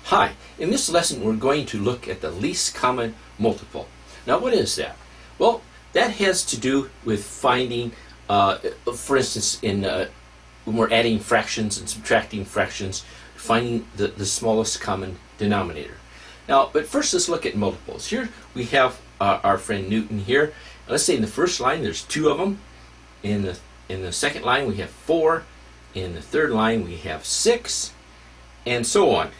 Hi, in this lesson we're going to look at the least common multiple. Now what is that? Well, that has to do with finding, for instance, when we're adding fractions and subtracting fractions, finding the smallest common denominator. Now, but first let's look at multiples. Here we have our friend Newton here. Let's say in the first line there's 2 of them. In the second line we have 4. In the third line we have 6, and so on.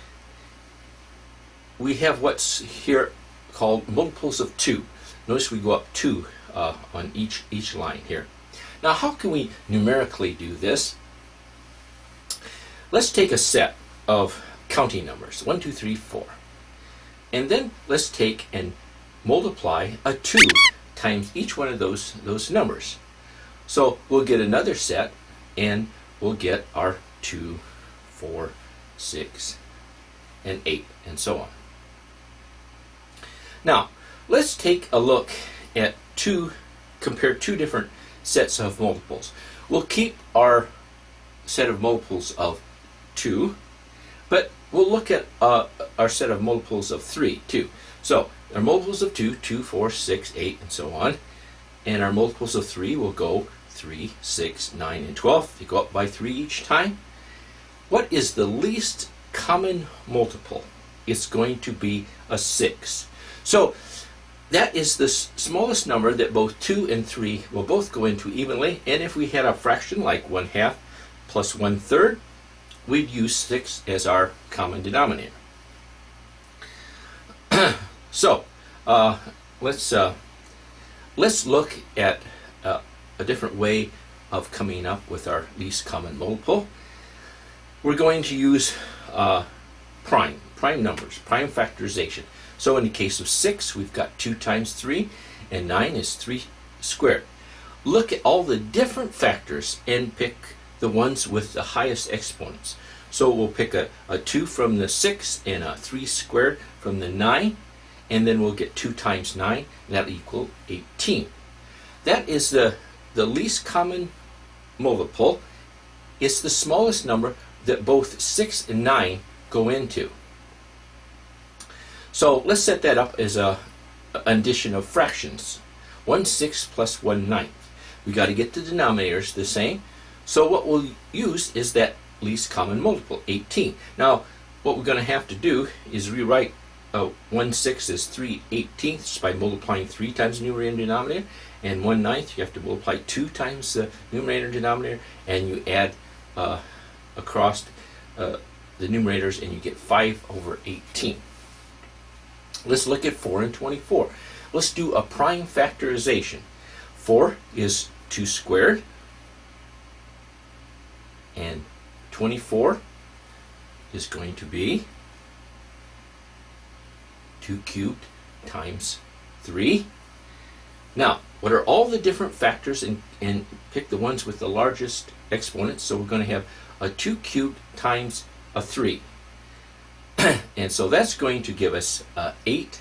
We have what's here called multiples of 2. Notice we go up 2 on each line here. Now how can we numerically do this? Let's take a set of counting numbers, 1, 2, 3, 4. And then let's take and multiply a 2 times each one of those numbers. So we'll get another set, and we'll get our 2, 4, 6, and 8, and so on. Now, let's take a look at compare two different sets of multiples. We'll keep our set of multiples of 2, but we'll look at our set of multiples of 3 too. So our multiples of 2, 2, 4, 6, 8, and so on. And our multiples of 3 will go 3, 6, 9, and 12. They go up by 3 each time. What is the least common multiple? It's going to be a 6. So that is the smallest number that both 2 and 3 will both go into evenly. And if we had a fraction like 1/2 plus 1/3, we'd use 6 as our common denominator. So let's look at a different way of coming up with our least common multiple. We're going to use prime numbers, prime factorization. So in the case of 6, we've got 2 times 3, and 9 is 3 squared. Look at all the different factors and pick the ones with the highest exponents. So we'll pick a 2 from the 6 and a 3 squared from the 9, and then we'll get 2 times 9, and that'll equal 18. That is the least common multiple. It's the smallest number that both 6 and 9 go into. So let's set that up as an addition of fractions. 1/6 plus 1/9. We got to get the denominators the same. So what we'll use is that least common multiple, 18. Now what we're going to have to do is rewrite 1/6 as 3/18 by multiplying 3 times the numerator and denominator, and 1/9 you have to multiply 2 times the numerator and denominator, and you add across the numerators, and you get 5/18. Let's look at 4 and 24. Let's do a prime factorization. 4 is 2 squared, and 24 is going to be 2 cubed times 3. Now, what are all the different factors, and pick the ones with the largest exponents. So we're going to have a 2 cubed times a 3. And so that's going to give us 8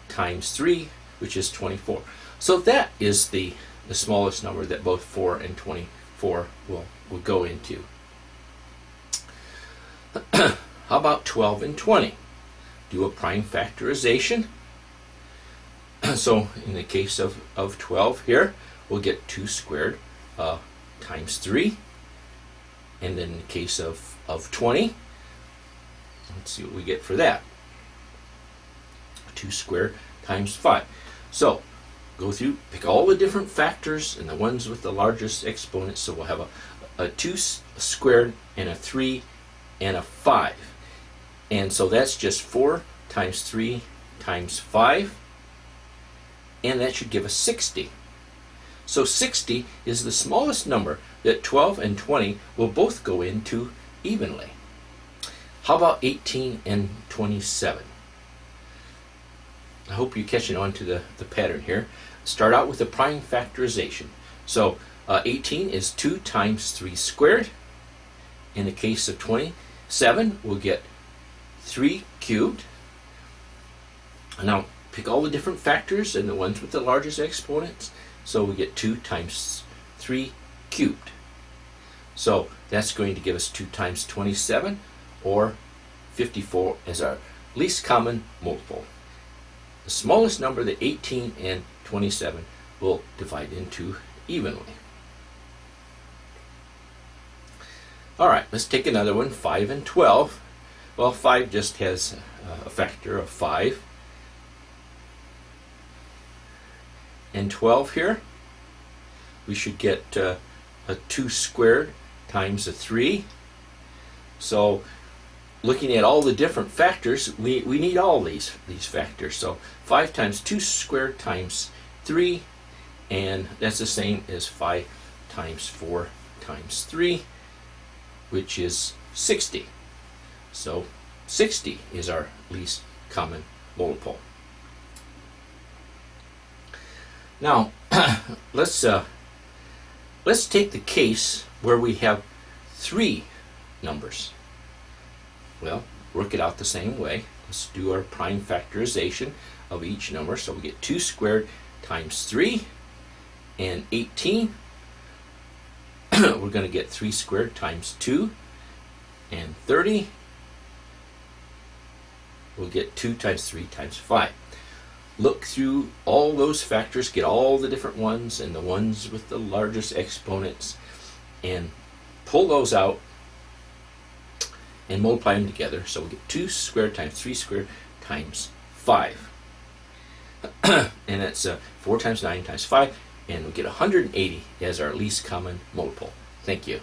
times 3, which is 24. So that is the smallest number that both 4 and 24 will go into. How about 12 and 20? Do a prime factorization. So in the case of 12 here, we'll get 2 squared times 3. And then in the case of 20, let's see what we get for that. 2 squared times 5. So go through, pick all the different factors and the ones with the largest exponents. So we'll have a 2 squared and a 3 and a 5. And so that's just 4 times 3 times 5. And that should give us 60. So 60 is the smallest number that 12 and 20 will both go into evenly. How about 18 and 27? I hope you're catching on to the pattern here. Start out with a prime factorization. So 18 is 2 times 3 squared. In the case of 27, we'll get 3 cubed. Now pick all the different factors and the ones with the largest exponents. So we get 2 times 3 cubed. So that's going to give us 2 times 27, or 54 as our least common multiple. The smallest number, the 18 and 27, will divide into evenly. Alright, let's take another one, 5 and 12. Well, 5 just has a factor of 5. And 12 here, we should get a 2 squared times a 3. So looking at all the different factors, we need all these factors. So 5 times 2 squared times 3, and that's the same as 5 times 4 times 3, which is 60. So 60 is our least common multiple. Now let's take the case where we have 3 numbers. Well, work it out the same way. Let's do our prime factorization of each number. So we get 2 squared times 3 and 18. We're going to get 3 squared times 2 and 30. We'll get 2 times 3 times 5. Look through all those factors, get all the different ones and the ones with the largest exponents, and pull those out and multiply them together. So we get 2 squared times 3 squared times 5. And that's 4 times 9 times 5, and we get 180 as our least common multiple. Thank you.